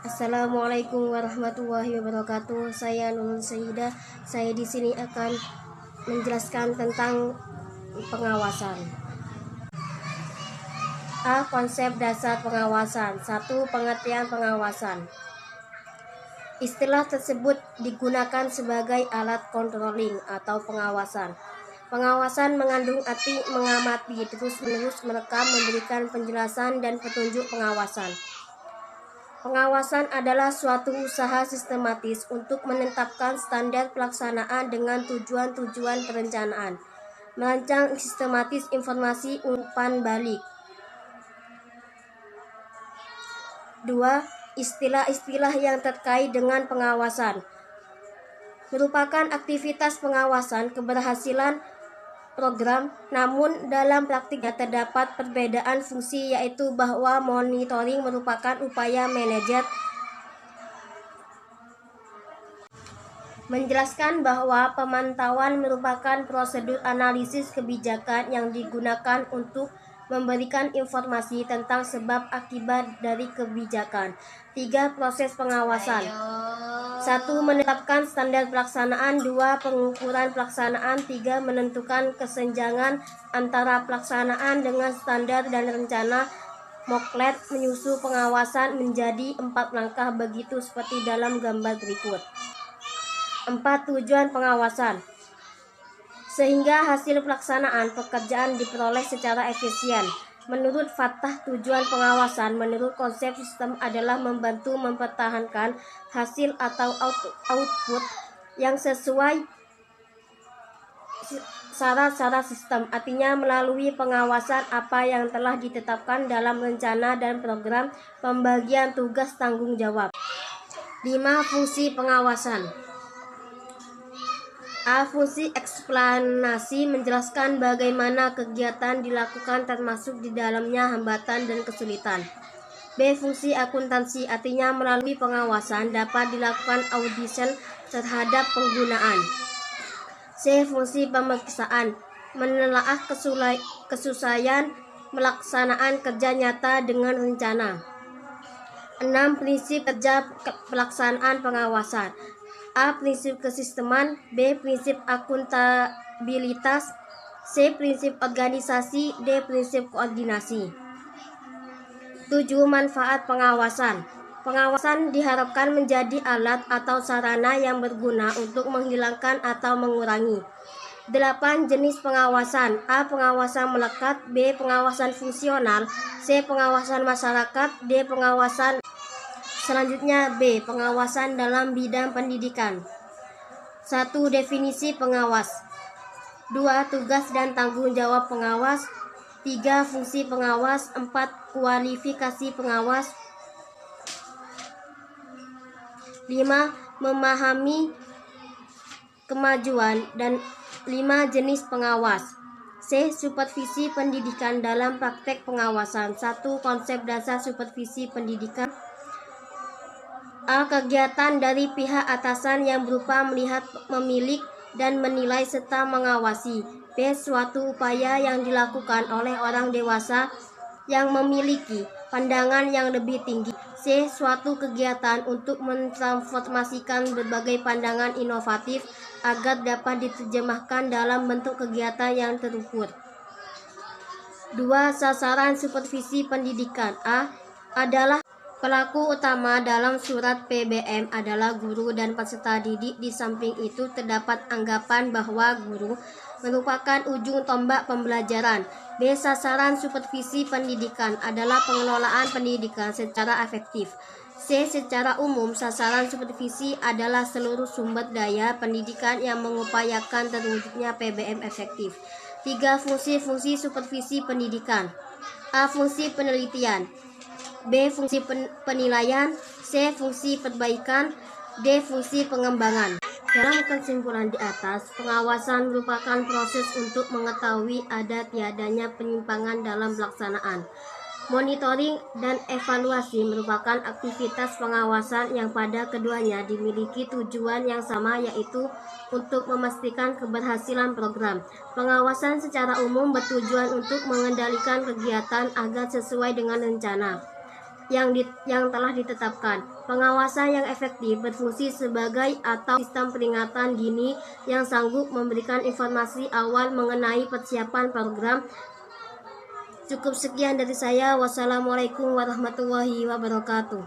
Assalamualaikum warahmatullahi wabarakatuh. Saya Nurul Sayyidah. Saya di sini akan menjelaskan tentang pengawasan. Konsep dasar pengawasan. 1. Pengertian pengawasan. Istilah tersebut digunakan sebagai alat controlling atau pengawasan. Pengawasan mengandung arti mengamati, terus-menerus merekam, memberikan penjelasan dan petunjuk pengawasan. Pengawasan adalah suatu usaha sistematis untuk menetapkan standar pelaksanaan dengan tujuan-tujuan perencanaan, merancang sistematis informasi umpan balik. 2. Istilah-istilah yang terkait dengan pengawasan merupakan aktivitas pengawasan keberhasilan program, namun dalam praktiknya terdapat perbedaan fungsi, yaitu bahwa monitoring merupakan upaya manajer menjelaskan bahwa pemantauan merupakan prosedur analisis kebijakan yang digunakan untuk memberikan informasi tentang sebab akibat dari kebijakan. 3. Proses pengawasan. 1. Menetapkan standar pelaksanaan. 2. Pengukuran pelaksanaan. 3. Menentukan kesenjangan antara pelaksanaan dengan standar dan rencana. Moklet menyusun pengawasan menjadi 4 langkah begitu seperti dalam gambar berikut. 4. Tujuan pengawasan. Sehingga hasil pelaksanaan pekerjaan diperoleh secara efisien. Menurut Fatah, tujuan pengawasan menurut konsep sistem adalah membantu mempertahankan hasil atau output yang sesuai syarat-syarat sistem. Artinya melalui pengawasan apa yang telah ditetapkan dalam rencana dan program, pembagian tugas tanggung jawab. 5. Fungsi pengawasan. Fungsi eksplanasi menjelaskan bagaimana kegiatan dilakukan termasuk di dalamnya hambatan dan kesulitan. B. Fungsi akuntansi, artinya melalui pengawasan dapat dilakukan audisi terhadap penggunaan. C. Fungsi pemeriksaan, menelaah kesesuaian melaksanaan kerja nyata dengan rencana. 6. Prinsip kerja pelaksanaan pengawasan. A. Prinsip kesisteman. B. Prinsip akuntabilitas. C. Prinsip organisasi. D. Prinsip koordinasi. 7. Manfaat pengawasan. Pengawasan diharapkan menjadi alat atau sarana yang berguna untuk menghilangkan atau mengurangi. 8. Jenis pengawasan. A. Pengawasan melekat. B. Pengawasan fungsional. C. Pengawasan masyarakat. D. Pengawasan. Selanjutnya B. Pengawasan dalam bidang pendidikan. 1. Definisi pengawas. 2. Tugas dan tanggung jawab pengawas. 3. Fungsi pengawas. 4. Kualifikasi pengawas. 5. Memahami kemajuan. Dan 5. Jenis pengawas. C. Supervisi pendidikan dalam praktek pengawasan. 1. Konsep dasar supervisi pendidikan. A. Kegiatan dari pihak atasan yang berupa melihat, memilih, dan menilai serta mengawasi. B. Suatu upaya yang dilakukan oleh orang dewasa yang memiliki pandangan yang lebih tinggi. C. Suatu kegiatan untuk mentransformasikan berbagai pandangan inovatif agar dapat diterjemahkan dalam bentuk kegiatan yang terukur. 2. Sasaran supervisi pendidikan. A. Adalah pelaku utama dalam surat PBM adalah guru dan peserta didik. Di samping itu terdapat anggapan bahwa guru merupakan ujung tombak pembelajaran. B. Sasaran supervisi pendidikan adalah pengelolaan pendidikan secara efektif. C. Secara umum, sasaran supervisi adalah seluruh sumber daya pendidikan yang mengupayakan terwujudnya PBM efektif. 3. Fungsi-fungsi supervisi pendidikan. A. Fungsi penelitian. B. Fungsi penilaian. C. Fungsi perbaikan. D. Fungsi pengembangan. Dalam kesimpulan di atas, pengawasan merupakan proses untuk mengetahui ada tiadanya penyimpangan dalam pelaksanaan. Monitoring dan evaluasi merupakan aktivitas pengawasan yang pada keduanya dimiliki tujuan yang sama, yaitu untuk memastikan keberhasilan program. Pengawasan secara umum bertujuan untuk mengendalikan kegiatan agar sesuai dengan rencana. yang telah ditetapkan. Pengawasan yang efektif berfungsi sebagai atau sistem peringatan dini yang sanggup memberikan informasi awal mengenai persiapan program. Cukup sekian dari saya. Wassalamualaikum warahmatullahi wabarakatuh.